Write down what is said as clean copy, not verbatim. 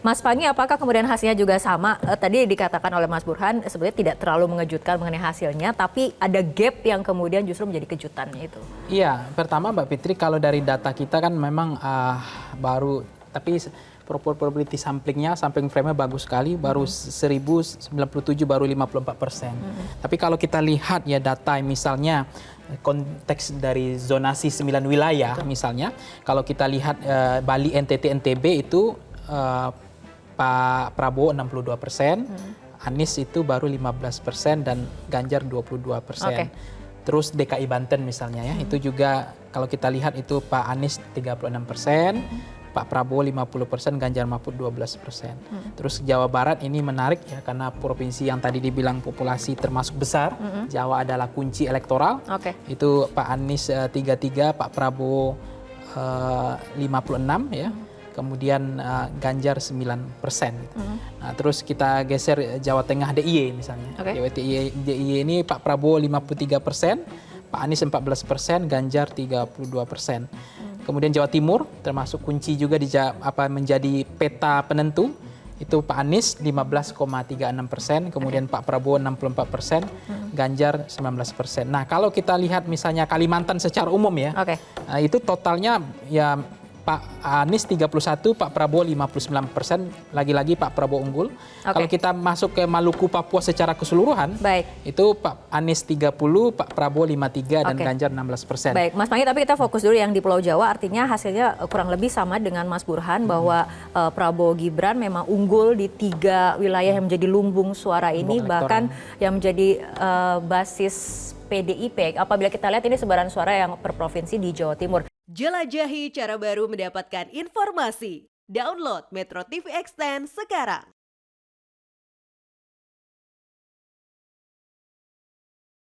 Mas Pangi, apakah kemudian hasilnya juga sama? Tadi dikatakan oleh Mas Burhan sebenarnya tidak terlalu mengejutkan mengenai hasilnya, tapi ada gap yang kemudian justru menjadi kejutan itu. Iya, pertama Mbak Fitri, kalau dari data kita kan memang baru, tapi probability samplingnya, sampling frame-nya bagus sekali, baru 1097 baru 54%. Tapi kalau kita lihat ya data misalnya konteks dari zonasi 9 wilayah misalnya, kalau kita lihat Bali, NTT, NTB itu Pak Prabowo 62%, Anies itu baru 15% dan Ganjar 22%. Terus DKI Banten misalnya ya, itu juga kalau kita lihat itu Pak Anies 36%, Pak Prabowo 50%, Ganjar Mahfud 12%. Terus Jawa Barat ini menarik ya karena provinsi yang tadi dibilang populasi termasuk besar, Jawa adalah kunci elektoral. Itu Pak Anies 33, Pak Prabowo 56 ya. Kemudian Ganjar 9%. Nah, terus kita geser Jawa Tengah DIY misalnya. Jawa DIY ini Pak Prabowo 53%, Pak Anies 14%, Ganjar 32%. Kemudian Jawa Timur termasuk kunci juga menjadi peta penentu. Itu Pak Anies 15,36%, kemudian Pak Prabowo 64%, Ganjar 19%. Nah, kalau kita lihat misalnya Kalimantan secara umum ya, itu totalnya ya Pak Anies 31, Pak Prabowo 59%, lagi-lagi Pak Prabowo unggul. Kalau kita masuk ke Maluku, Papua secara keseluruhan, itu Pak Anies 30, Pak Prabowo 53, dan Ganjar 16%. Baik, Mas Pangi, tapi kita fokus dulu yang di Pulau Jawa, artinya hasilnya kurang lebih sama dengan Mas Burhan, bahwa Prabowo Gibran memang unggul di 3 wilayah yang menjadi lumbung suara ini, bahkan yang menjadi basis PDIP. Apabila kita lihat ini sebaran suara yang per provinsi di Jawa Timur. Jelajahi cara baru mendapatkan informasi. Download Metro TV Extend sekarang.